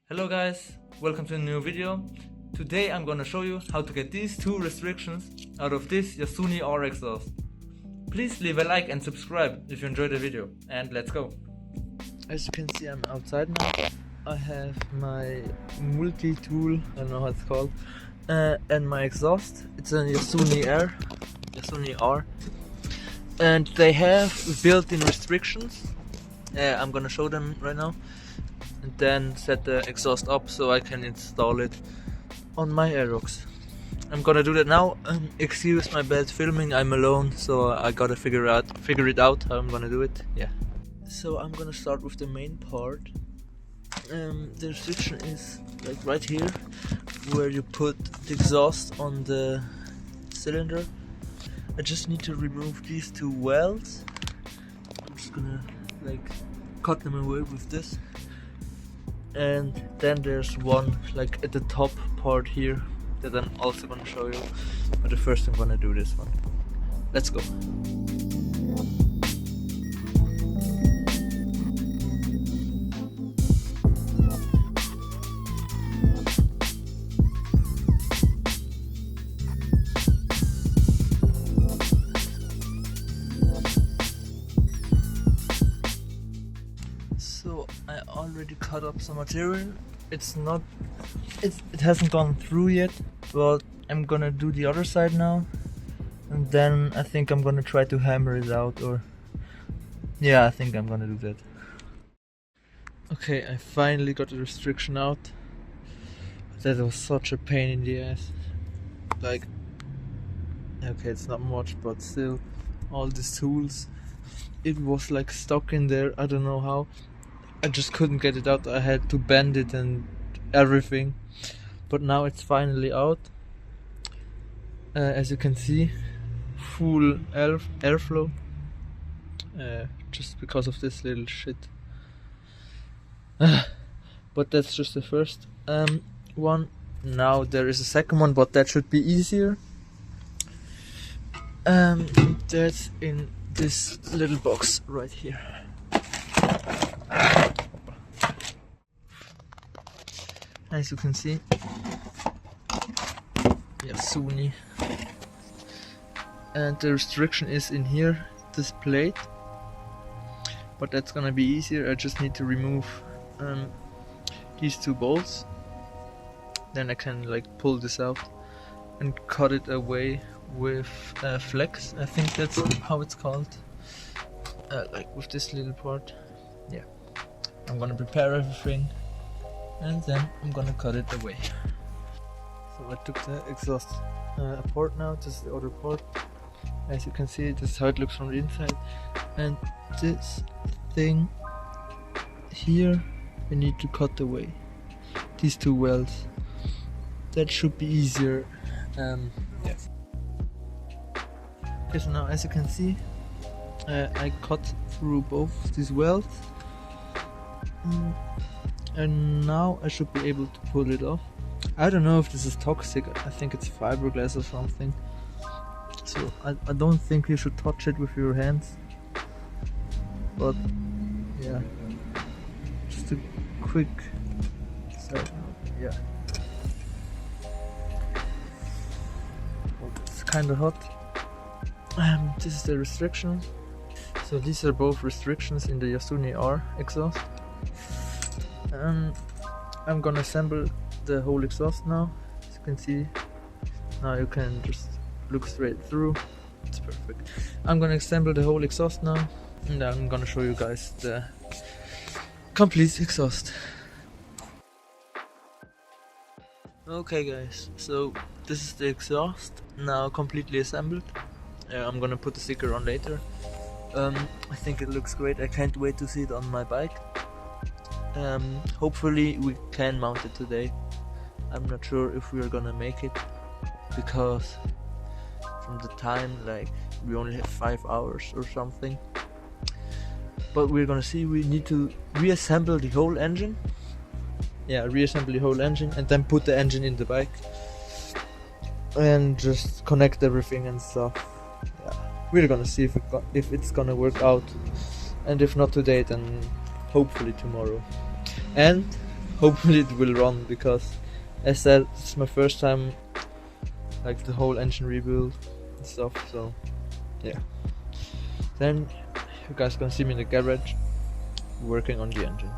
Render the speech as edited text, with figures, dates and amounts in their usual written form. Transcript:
Hello guys, welcome to a new video. Today I'm gonna show you how to get these two restrictions out of this Yasuni R exhaust. Please leave a like and subscribe if you enjoyed the video, and let's go. As you can see, I'm outside now. I have my multi-tool, I don't know how it's called, and my exhaust. It's a Yasuni R, and they have built-in restrictions. I'm gonna show them right now. And then set the exhaust up so I can install it on my Aerox. I'm gonna do that now. Excuse my bad filming, I'm alone, so I gotta figure it out how I'm gonna do it. Yeah. So I'm gonna start with the main part. The restriction is like right here, where you put the exhaust on the cylinder. I just need to remove these two welds. I'm just gonna like cut them away with this. And then there's one like at the top part here that I'm also gonna show you, but first I'm gonna do this one. Let's go. So I already cut up some material. It hasn't gone through yet, but I'm gonna do the other side now, and then I think I'm gonna try to hammer it out, or yeah, I think I'm gonna do that. Okay, I finally got the restriction out. That was such a pain in the ass. Like, okay, it's not much, but still, all these tools, it was like stuck in there. I don't know how. I just couldn't get it out. I had to bend it and everything, but now it's finally out. As you can see, full airflow, just because of this little shit. But that's just the first one. Now there is a second one, but that should be easier. That's in this little box right here. As you can see, Yasuni, and the restriction is in here, this plate, but that's gonna be easier. I just need to remove these two bolts, then I can like pull this out and cut it away with flex. I think that's how it's called, like with this little part. Yeah, I'm gonna prepare everything and then I'm gonna cut it away. So I took the exhaust apart now. This is the other part. As you can see, this is how it looks from the inside. And this thing here, we need to cut away these two welds. That should be easier. Yes. Okay, so now as you can see, I cut through both these welds. And now I should be able to pull it off. I don't know if this is toxic. I think it's fiberglass or something. So I don't think you should touch it with your hands. But yeah, just a quick side note. Yeah. It's kind of hot. This is the restriction. So these are both restrictions in the Yasuni R exhaust. I'm gonna assemble the whole exhaust now. As you can see, now you can just look straight through. It's perfect. I'm gonna assemble the whole exhaust now, and I'm gonna show you guys the complete exhaust. Okay guys, so this is the exhaust now completely assembled. I'm gonna put the sticker on later. I think it looks great. I can't wait to see it on my bike. Hopefully we can mount it today. I'm not sure if we're gonna make it, because from the time, like, we only have 5 hours or something, but we're gonna see. We need to reassemble the whole engine. Yeah, reassemble the whole engine and then put the engine in the bike and just connect everything and stuff. Yeah, we're gonna see if it's gonna work out, and if not today, then hopefully tomorrow. And hopefully it will run, because as said, it's my first time, like the whole engine rebuild and stuff, so yeah. Then you guys can see me in the garage working on the engine.